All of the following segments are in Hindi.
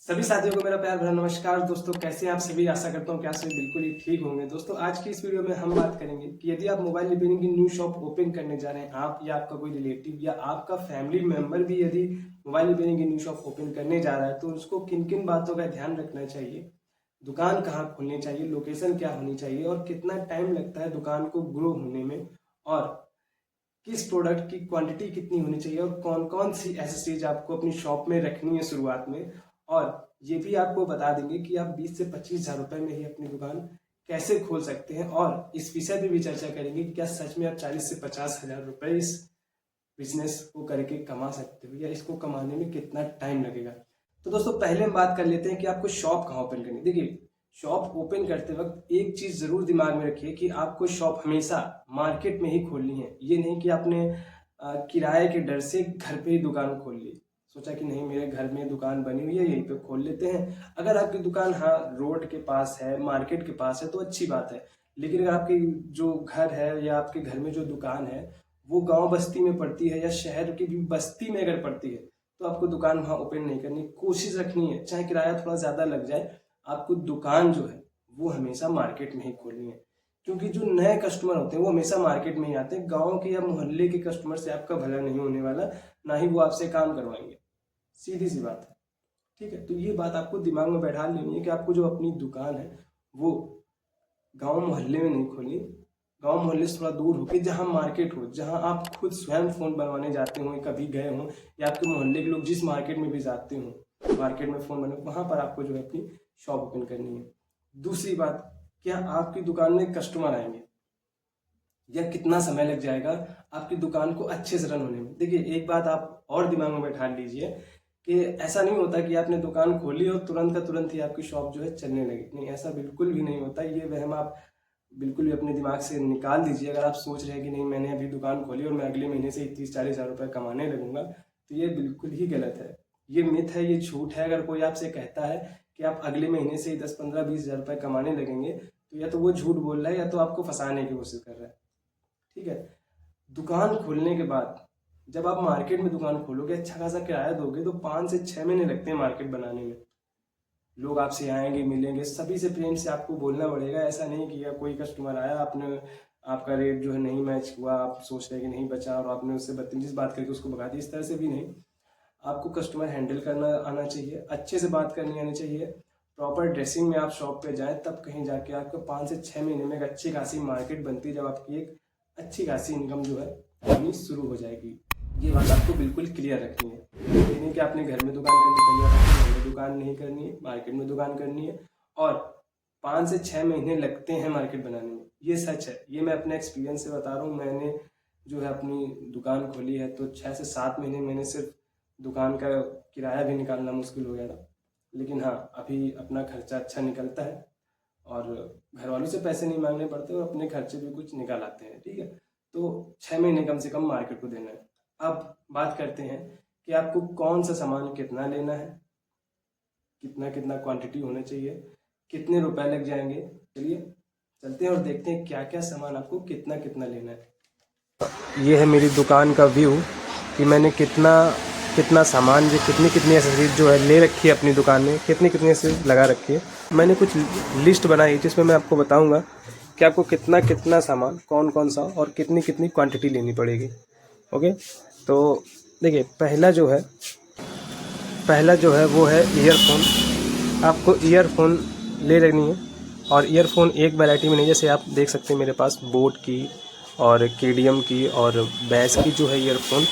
सभी साथियों को मेरा प्यार भरा नमस्कार। दोस्तों कैसे हैं आप सभी। आशा करता हूँ कि आप सभी बिल्कुल ही ठीक होंगे। दोस्तों आज की इस वीडियो में हम बात करेंगे कि यदि आप मोबाइल रिपेयरिंग की न्यू शॉप ओपन करने जा रहे हैं, आप या आपका कोई रिलेटिव या आपका फैमिली मेंबर भी यदि मोबाइल रिपेयरिंग की न्यू शॉप ओपन करने जा रहा है तो उसको किन किन बातों का ध्यान रखना चाहिए, दुकान कहाँ खोलनी चाहिए, लोकेशन क्या होनी चाहिए और कितना टाइम लगता है दुकान को ग्रो होने में, और किस प्रोडक्ट की क्वांटिटी कितनी होनी चाहिए और कौन कौन सी एसेसरीज आपको अपनी शॉप में रखनी है शुरुआत में। और ये भी आपको बता देंगे कि आप 20 से 25 हज़ार रुपए में ही अपनी दुकान कैसे खोल सकते हैं। और इस विषय पे भी चर्चा करेंगे कि क्या सच में आप 40 से 50 हज़ार रुपए इस बिजनेस को करके कमा सकते हो या इसको कमाने में कितना टाइम लगेगा। तो दोस्तों पहले हम बात कर लेते हैं कि आपको शॉप कहाँ ओपन करनी है। देखिए शॉप ओपन करते वक्त एक चीज जरूर दिमाग में रखिए कि आपको शॉप हमेशा मार्केट में ही खोलनी है। ये नहीं कि आपने किराए के डर से घर पे ही दुकान खोल ली, सोचा कि नहीं मेरे घर में दुकान बनी हुई है यहीं पे खोल लेते हैं। अगर आपकी दुकान हाँ रोड के पास है, मार्केट के पास है तो अच्छी बात है, लेकिन अगर आपकी जो घर है या आपके घर में जो दुकान है वो गांव बस्ती में पड़ती है या शहर की भी बस्ती में अगर पड़ती है तो आपको दुकान वहां ओपन नहीं करनी। कोशिश रखनी है चाहे किराया थोड़ा ज्यादा लग जाए, आपको दुकान जो है वो हमेशा मार्केट में ही खोलनी है। क्योंकि जो नए कस्टमर होते हैं वो हमेशा मार्केट में ही आते हैं। गांव के या मोहल्ले के कस्टमर से आपका भला नहीं होने वाला, ना ही वो आपसे काम करवाएंगे, सीधी सी बात है। ठीक है, तो ये बात आपको दिमाग में बैठा लेनी है कि आपको जो अपनी दुकान है वो गांव मोहल्ले में नहीं खोलनी, गांव मोहल्ले से थोड़ा दूर होकर जहां मार्केट हो, जहां आप खुद स्वयं फोन बनवाने जाते हो, कभी गए हो या आपके मोहल्ले के लोग जिस मार्केट में भी जाते हो, मार्केट में फोन बने वहां पर आपको जो है अपनी शॉप ओपन करनी है। दूसरी बात, क्या आपकी दुकान में कस्टमर आएंगे या कितना समय लग जाएगा आपकी दुकान को अच्छे से रन होने में। देखिए एक बात आप और दिमाग में बैठा लीजिए कि ऐसा नहीं होता कि आपने दुकान खोली और तुरंत का तुरंत ही आपकी शॉप जो है चलने लगी। नहीं, ऐसा बिल्कुल भी नहीं होता। ये वहम आप बिल्कुल भी अपने दिमाग से निकाल दीजिए। अगर आप सोच रहे हैं कि नहीं मैंने अभी दुकान खोली और मैं अगले महीने से 30-40 हज़ार रुपये कमाने लगूंगा, तो ये बिल्कुल ही गलत है। ये मिथ है, ये झूठ है। अगर कोई आपसे कहता है कि आप अगले महीने से ही 10-15-20 हज़ार रुपये कमाने लगेंगे तो या तो वो झूठ बोल रहा है या तो आपको फंसाने की कोशिश कर रहा है। ठीक है, दुकान खोलने के बाद जब आप मार्केट में दुकान खोलोगे, अच्छा खासा किराया दोगे तो 5 से 6 महीने लगते हैं मार्केट बनाने में। लोग आपसे आएंगे, मिलेंगे, सभी से प्रेम से आपको बोलना पड़ेगा। ऐसा नहीं कि कोई कस्टमर आया, आपने आपका रेट जो है नहीं मैच हुआ, आप सोच रहे कि नहीं बचा और आपने उससे बदतमीजी बात करके उसको भगा दी, इस तरह से भी नहीं। आपको कस्टमर हैंडल करना आना चाहिए, अच्छे से बात करनी आनी चाहिए, प्रॉपर ड्रेसिंग में आप शॉप पे जाएं, तब कहीं जाके आपको 5 से 6 महीने में एक अच्छी खासी मार्केट बनती है, जब आपकी एक अच्छी खासी इनकम जो है बननी शुरू हो जाएगी। ये बात आपको बिल्कुल क्लियर रखनी है। ये नहीं कि आपने घर में दुकान करनी पड़ी, आपको घर में दुकान नहीं करनी है, मार्केट में दुकान करनी है और 5 से 6 महीने लगते हैं मार्केट बनाने में। ये सच है, ये मैं अपने एक्सपीरियंस से बता रहा हूँ। मैंने जो है अपनी दुकान खोली है तो 6 से 7 महीने मैंने सिर्फ दुकान का किराया भी निकालना मुश्किल हो गया था। लेकिन हाँ अभी अपना खर्चा अच्छा निकलता है और घर वालों से पैसे नहीं मांगने पड़ते और अपने खर्चे भी कुछ निकाल आते हैं। ठीक है, तो 6 महीने कम से कम मार्केट को देना है। अब बात करते हैं कि आपको कौन सा सामान कितना लेना है, कितना कितना क्वांटिटी होना चाहिए, कितने रुपए लग जाएंगे। चलिए चलते हैं और देखते हैं क्या क्या सामान आपको कितना कितना लेना है। ये है मेरी दुकान का व्यू कि मैंने कितना कितना सामान जो कितनी कितनी एसेसरीज जो है ले रखी है अपनी दुकान में, कितनी कितनी एसेसरीज लगा रखी है। मैंने कुछ लिस्ट बनाई जिसमें मैं आपको बताऊंगा कि आपको कितना कितना सामान कौन कौन सा और कितनी कितनी क्वांटिटी लेनी पड़ेगी। ओके, तो देखिए पहला जो है वो है ईयरफोन। आपको ईयरफोन ले लेनी है और ईयरफोन एक वैरायटी में नहीं, जैसे आप देख सकते हैं मेरे पास बोट की और केडीएम की और बैस की जो है ईयरफोन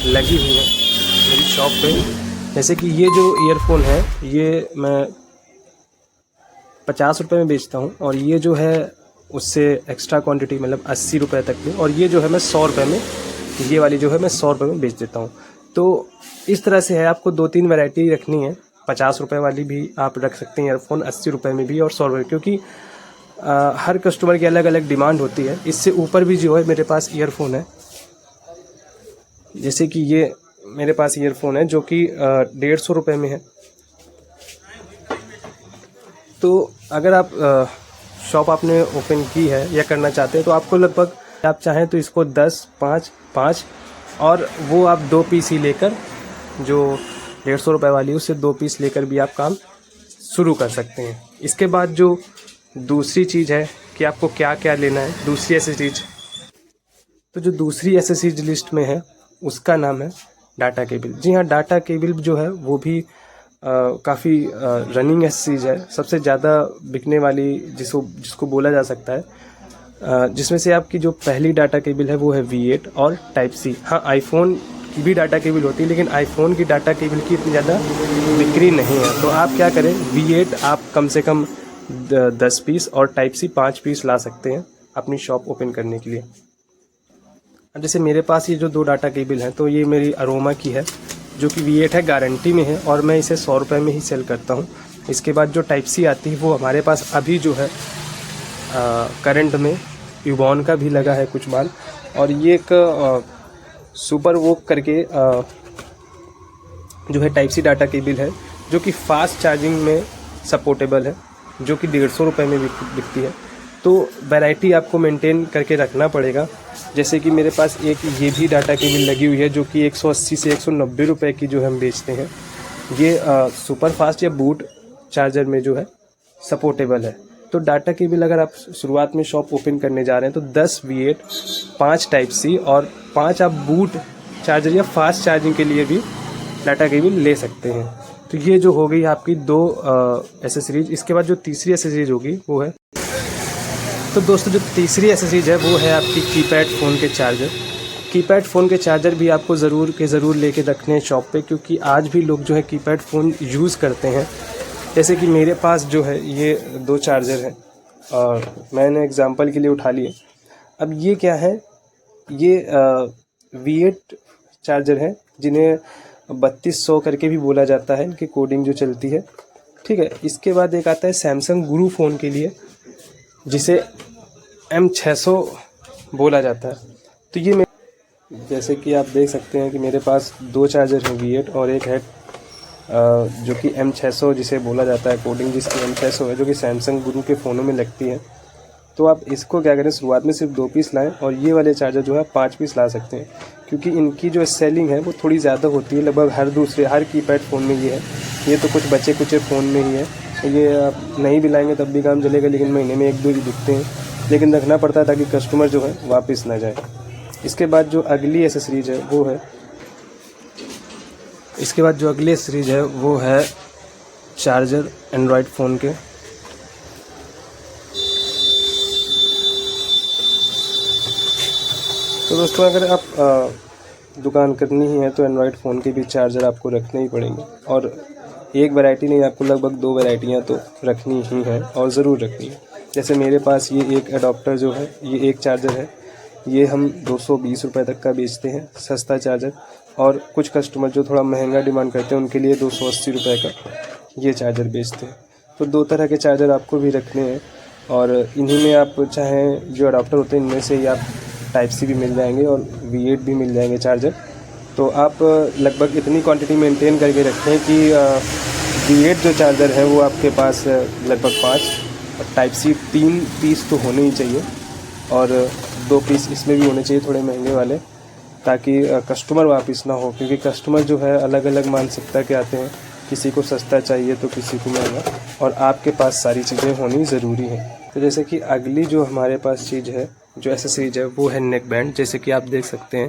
लगी हुई है मेरी शॉप पे। जैसे कि ये जो ईयरफोन है ये मैं 50 रुपये में बेचता हूँ और ये जो है उससे एक्स्ट्रा क्वांटिटी मतलब 80 रुपये तक में, और ये जो है मैं 100 रुपये में, ये वाली जो है मैं 100 रुपये में बेच देता हूँ। तो इस तरह से है, आपको 2-3 वैरायटी रखनी है। 50 रुपये वाली भी आप रख सकते हैं ईयरफोन, 80 रुपये में भी और 100 रुपये, क्योंकि हर कस्टमर की अलग अलग डिमांड होती है। इससे ऊपर भी जो है मेरे पास ईयरफोन है, जैसे कि ये मेरे पास ईयरफोन है जो कि 150 रुपये में है। तो अगर आप शॉप आपने ओपन की है या करना चाहते हैं तो आपको लगभग, आप चाहें तो इसको 10, 5 और वो आप 2 पीस ही लेकर जो ₹150 वाली, उससे 2 पीस लेकर भी आप काम शुरू कर सकते हैं। इसके बाद जो दूसरी चीज़ है कि आपको क्या क्या लेना है, दूसरी एसेसरीज, तो जो दूसरी एसेसरीज लिस्ट में है उसका नाम है डाटा केबल। जी हाँ, डाटा केबल जो है वो भी काफ़ी रनिंग एसेसरीज है, सबसे ज़्यादा बिकने वाली जिसको बोला जा सकता है। जिसमें से आपकी जो पहली डाटा केबल है वो है V8 और टाइप सी। हाँ, आईफोन की भी डाटा केबल होती है, लेकिन आईफोन की डाटा केबल की इतनी ज़्यादा बिक्री नहीं है। तो आप क्या करें, V8 आप कम से कम 10 पीस और टाइप सी 5 पीस ला सकते हैं अपनी शॉप ओपन करने के लिए। अब जैसे मेरे पास ये जो 2 डाटा केबल हैं, तो ये मेरी अरोमा की है जो कि V8 है, गारंटी में है, और मैं इसे ₹100 में ही सेल करता हूँ। इसके बाद जो टाइप सी आती है वो हमारे पास अभी जो है करंट में यूबॉन का भी लगा है कुछ माल, और ये एक सुपर वोक करके जो है टाइप सी डाटा केबल है जो कि फास्ट चार्जिंग में सपोर्टेबल है, जो कि ₹150 में बिकती है। तो वैरायटी आपको मेंटेन करके रखना पड़ेगा। जैसे कि मेरे पास एक ये भी डाटा केबल लगी हुई है जो कि 180 से ₹190 की जो हम बेचते हैं। ये सुपर फास्ट या बूट चार्जर में जो है सपोर्टेबल है। तो डाटा केबल अगर आप शुरुआत में शॉप ओपन करने जा रहे हैं तो 10 V8, 5 टाइप सी और 5 आप बूट चार्जर या फास्ट चार्जिंग के लिए भी डाटा केबल ले सकते हैं। तो ये जो हो गई आपकी 2 एसेसरीज। इसके बाद जो तीसरी एसेसरीज होगी वो है, तो दोस्तों जो तीसरी एसेसरीज है वो है आपकी कीपैड फ़ोन के चार्जर। कीपैड फ़ोन के चार्जर भी आपको ज़रूर लेके रखने हैं शॉप पे, क्योंकि आज भी लोग जो है कीपैड फ़ोन यूज़ करते हैं। जैसे कि मेरे पास जो है ये 2 चार्जर हैं और मैंने एग्जांपल के लिए उठा लिए। अब ये क्या है, ये V8 चार्जर है जिन्हें 3200 करके भी बोला जाता है, इनकी कोडिंग जो चलती है, ठीक है। इसके बाद एक आता है सैमसंग गुरु फ़ोन के लिए जिसे M600 बोला जाता है। तो ये जैसे कि आप देख सकते हैं कि मेरे पास 2 चार्जर हैं V8 और एक है जो कि M600 जिसे बोला जाता है, कोडिंग जिसकी M600 है, जो कि सैमसंग गुरु के फ़ोनों में लगती है। तो आप इसको क्या करें, शुरुआत में सिर्फ 2 पीस लाएं और ये वाले चार्जर जो है 5 पीस ला सकते हैं, क्योंकि इनकी जो सेलिंग है वो थोड़ी ज़्यादा होती है। लगभग हर कीपैड फ़ोन में ये है। ये तो कुछ बचे कुचे फ़ोन में ही है, ये आप नहीं भी लाएंगे तब भी काम चलेगा, लेकिन महीने में 1-2 ही दिखते हैं, लेकिन रखना पड़ता है ताकि कस्टमर जो है वापस ना जाए। इसके बाद जो अगली एसेसरीज है वो है, इसके बाद जो अगली एसेसरीज है वो है चार्जर एंड्रॉयड फ़ोन के। तो दोस्तों अगर आप दुकान करनी ही है तो एंड्रॉयड फ़ोन के भी चार्जर आपको रखने ही पड़ेंगे, और एक वैरायटी नहीं, आपको लगभग 2 वैरायटियाँ तो रखनी ही है और ज़रूर रखनी है। जैसे मेरे पास ये एक एडाप्टर जो है, ये एक चार्जर है, ये हम 220 रुपये तक का बेचते हैं, सस्ता चार्जर। और कुछ कस्टमर जो थोड़ा महंगा डिमांड करते हैं उनके लिए 280 रुपये का ये चार्जर बेचते हैं। तो 2 तरह के चार्जर आपको भी रखने हैं, और इन्हीं में आप चाहें जो अडाप्टर होते हैं इनमें से ही आप टाइप सी भी मिल जाएंगे और V8 भी मिल जाएंगे चार्जर। तो आप लगभग इतनी क्वांटिटी मेंटेन करके रखें कि V8 जो चार्जर है वो आपके पास लगभग 5 और टाइप सी 3 पीस तो होने ही चाहिए, और 2 पीस इसमें भी होने चाहिए थोड़े महंगे वाले, ताकि कस्टमर वापस ना हो, क्योंकि कस्टमर जो है अलग अलग मानसिकता के आते हैं, किसी को सस्ता चाहिए तो किसी को महंगा, और आपके पास सारी चीज़ें होनी ज़रूरी हैं। तो जैसे कि अगली जो हमारे पास चीज़ है, जो एसेसरीज है वो है नेक बैंड। जैसे कि आप देख सकते हैं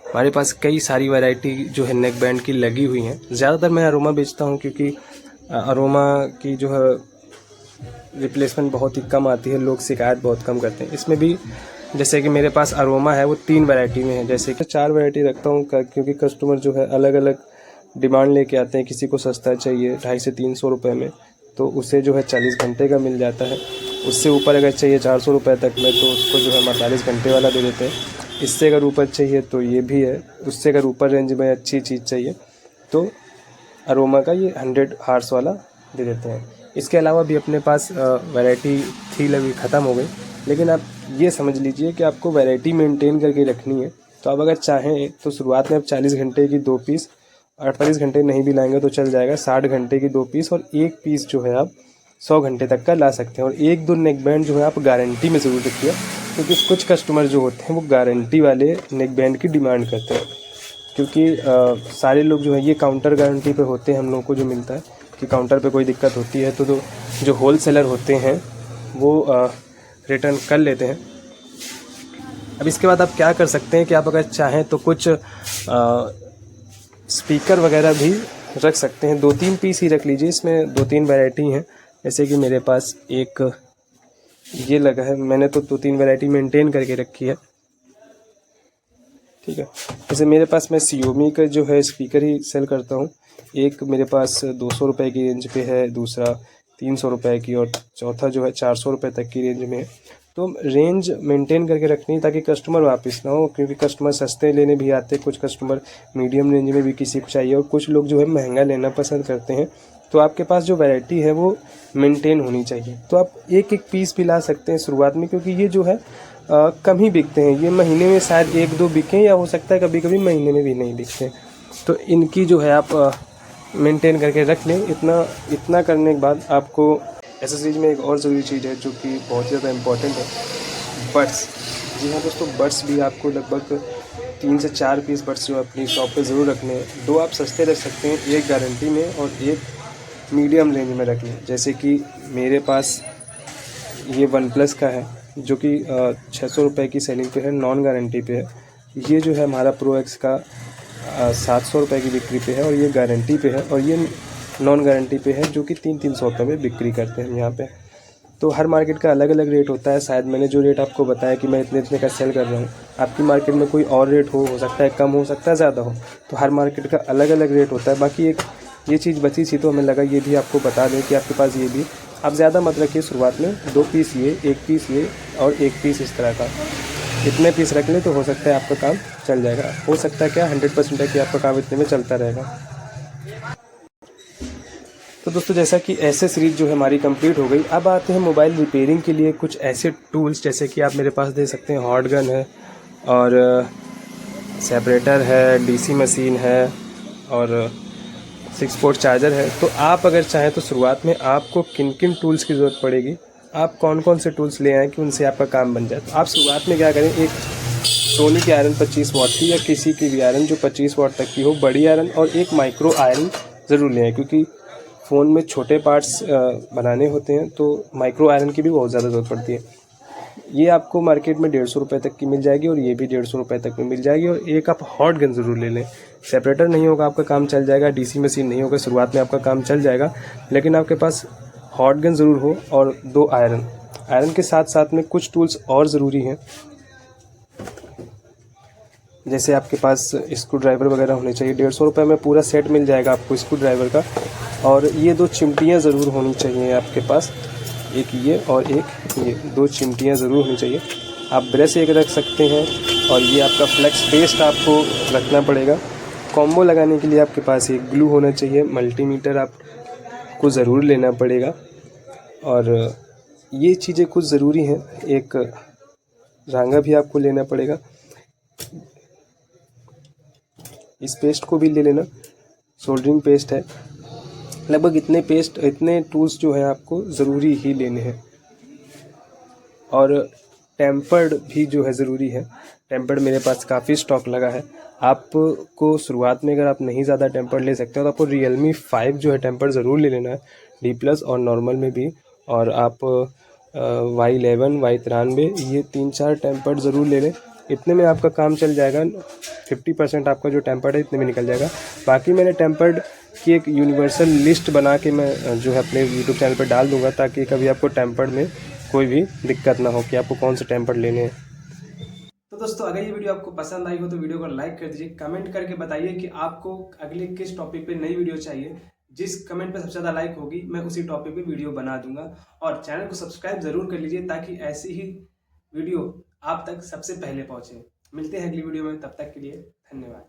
हमारे पास कई सारी वैरायटी जो है नेक बैंड की लगी हुई हैं। ज़्यादातर मैं अरोमा बेचता हूं, क्योंकि अरोमा की जो है रिप्लेसमेंट बहुत ही कम आती है, लोग शिकायत बहुत कम करते हैं। इसमें भी जैसे कि मेरे पास अरोमा है वो 3 वैरायटी में है, जैसे कि 4 वैरायटी रखता हूँ, क्योंकि कस्टमर जो है अलग अलग डिमांड लेके आते हैं। किसी को सस्ता चाहिए 250 से 300 रुपये में, तो उसे जो है 40 घंटे का मिल जाता है। उससे ऊपर अगर चाहिए 400 रुपये तक में, तो उसको जो है 48 घंटे वाला दे देते हैं। इससे अगर ऊपर चाहिए तो ये भी है, उससे अगर ऊपर रेंज में अच्छी चीज़ चाहिए तो अरोमा का ये 100 हार्स वाला दे देते हैं। इसके अलावा भी अपने पास वैरायटी थी, लगी ख़त्म हो गई, लेकिन आप ये समझ लीजिए कि आपको वैरायटी मेंटेन करके रखनी है। तो आप अगर चाहें तो शुरुआत में आप 40 घंटे की 2 पीस, 48 घंटे नहीं भी लाएंगे तो चल जाएगा, 60 घंटे की 2 पीस, और 1 पीस जो है आप 100 घंटे तक का ला सकते हैं। और 1-2 नेक बैंड जो है आप गारंटी में ज़रूर रखिए, क्योंकि कुछ कस्टमर जो होते हैं वो गारंटी वाले नेक बैंड की डिमांड करते हैं। क्योंकि सारे लोग जो है ये काउंटर गारंटी पे होते हैं। हम लोगों को जो मिलता है कि काउंटर पे कोई दिक्कत होती है तो जो होल सेलर होते हैं वो रिटर्न कर लेते हैं। अब इसके बाद आप क्या कर सकते हैं कि आप अगर चाहें तो कुछ स्पीकर वगैरह भी रख सकते हैं। 2-3 पीस ही रख लीजिए, इसमें 2-3 वैरायटी हैं। जैसे कि मेरे पास एक ये लगा है, मैंने तो 2-3 वैरायटी मेंटेन करके रखी है, ठीक है। जैसे मेरे पास मैं Xiaomi का जो है स्पीकर ही सेल करता हूँ। एक मेरे पास 200 रुपये की रेंज पे है, दूसरा 300 रुपये की, और चौथा जो है 400 रुपये तक की रेंज में है। तो रेंज मेंटेन करके रखनी ताकि कस्टमर वापस ना हो, क्योंकि कस्टमर सस्ते लेने भी आते हैं, कुछ कस्टमर मीडियम रेंज में भी किसी को चाहिए, और कुछ लोग जो है महंगा लेना पसंद करते हैं। तो आपके पास जो वैरायटी है वो मेंटेन होनी चाहिए। तो आप एक एक पीस भी ला सकते हैं शुरुआत में, क्योंकि ये जो है कम ही बिकते हैं। ये महीने में शायद 1-2 बिकें, या हो सकता है कभी कभी महीने में भी नहीं बिकते। तो इनकी जो है आप मेंटेन करके रख लें। इतना करने के बाद आपको एसेसरीज में एक और ज़रूरी चीज़ है जो कि बहुत ज़्यादा इम्पोर्टेंट है, बड्स। जी हाँ दोस्तों, बड्स भी आपको लगभग 3 से 4 पीस बड्स जो अपनी शॉप पे ज़रूर रखने हैं। 2 आप सस्ते रख सकते हैं, एक गारंटी में और एक मीडियम रेंज में रख लें। जैसे कि मेरे पास ये OnePlus का है जो कि 600 रुपये की सेलिंग पे है, नॉन गारंटी पे है। ये जो है हमारा Pro X का 700 रुपये की बिक्री पे है, और ये गारंटी पे है, और ये नॉन गारंटी पे है जो कि 300 रुपये में बिक्री करते हैं हम यहाँ पे। तो हर मार्केट का अलग अलग रेट होता है। शायद मैंने जो रेट आपको बताया कि मैं इतने का सेल कर रहा हूँ, आपकी मार्केट में कोई और रेट हो सकता है कम, हो सकता है ज़्यादा हो। तो हर मार्केट का अलग अलग रेट होता है। बाकी एक ये चीज़ बची थी तो हमें लगा ये भी आपको बता दें कि आपके पास ये भी आप ज़्यादा मत रखिए शुरुआत में। 2 पीस ये, 1 पीस ये, और 1 पीस इस तरह का, इतने पीस रख लें तो हो सकता है आपका काम चल जाएगा। हो सकता है क्या, 100% है कि आपका काम इतने में चलता रहेगा। तो दोस्तों जैसा कि एसेसरीज जो है हमारी कंप्लीट हो गई। अब आते हैं मोबाइल रिपेयरिंग के लिए कुछ ऐसे टूल्स, जैसे कि आप मेरे पास देख सकते हैं हॉट गन है, और सेपरेटर है, डीसी मशीन है, और 6 पोर्ट चार्जर है। तो आप अगर चाहें तो शुरुआत में आपको किन किन टूल्स की ज़रूरत पड़ेगी, आप कौन कौन से टूल्स ले आएँ कि उनसे आपका काम बन जाए। तो आप शुरुआत में क्या करें, एक सोनी की आयरन 25 वाट की, या किसी की भी आयरन जो 25 वाट तक की हो, बड़ी आयरन, और एक माइक्रो आयरन ज़रूर ले आएँ, क्योंकि फ़ोन में छोटे पार्ट्स बनाने होते हैं तो माइक्रो आयरन की भी बहुत ज़्यादा ज़रूरत पड़ती है। ये आपको मार्केट में 150 रुपये तक की मिल जाएगी, और ये भी 150 रुपये तक में मिल जाएगी। और एक आप हॉट गन ज़रूर ले लें। सेपरेटर नहीं होगा आपका काम चल जाएगा, डीसी मशीन नहीं होगा शुरुआत में आपका काम चल जाएगा, लेकिन आपके पास हॉट गन ज़रूर हो, और 2 आयरन। आयरन के साथ साथ में कुछ टूल्स और ज़रूरी हैं, जैसे आपके पास स्क्रू ड्राइवर वगैरह होने चाहिए। 150 रुपये में पूरा सेट मिल जाएगा आपको स्क्रू ड्राइवर का। और ये 2 चिमटियाँ ज़रूर होनी चाहिए आपके पास, एक ये और एक ये, 2 चिमटियाँ ज़रूर होनी चाहिए। आप ब्रश एक रख सकते हैं, और ये आपका फ्लेक्स पेस्ट आपको रखना पड़ेगा। कॉम्बो लगाने के लिए आपके पास एक ग्लू होना चाहिए। मल्टीमीटर आपको ज़रूर लेना पड़ेगा, और ये चीज़ें कुछ ज़रूरी हैं। एक रांगा भी आपको लेना पड़ेगा, इस पेस्ट को भी ले लेना, सोल्डरिंग पेस्ट है। लगभग इतने टूल्स जो है आपको ज़रूरी ही लेने हैं। और टेम्पर्ड भी जो है ज़रूरी है। टेम्पर्ड मेरे पास काफ़ी स्टॉक लगा है। आपको शुरुआत में अगर आप नहीं ज़्यादा टेम्पर्ड ले सकते हो तो आपको Realme 5 जो है टेम्पर्ड ज़रूर ले लेना है, D+ और नॉर्मल में भी। और आप Y11, Y93, ये 3-4 टेम्पर्ड ज़रूर ले लें। इतने में आपका काम चल जाएगा। 50% आपका जो टेम्पर्ड है इतने में निकल जाएगा। बाकी मैंने टेम्पर्ड की एक यूनिवर्सल लिस्ट बना के मैं जो है अपने यूट्यूब चैनल पर डाल दूँगा, ताकि कभी आपको टेम्पर्ड में कोई भी दिक्कत ना हो कि आपको कौन से टेम्पर्ड लेने हैं। तो दोस्तों अगर ये वीडियो आपको पसंद आई हो तो वीडियो को लाइक कर दीजिए। कमेंट करके बताइए कि आपको अगले किस टॉपिक पे नई वीडियो चाहिए। जिस कमेंट पे सबसे ज़्यादा लाइक होगी मैं उसी टॉपिक पे वीडियो बना दूंगा। और चैनल को सब्सक्राइब ज़रूर कर लीजिए ताकि ऐसी ही वीडियो आप तक सबसे पहले पहुँचे। मिलते हैं अगली वीडियो में, तब तक के लिए धन्यवाद।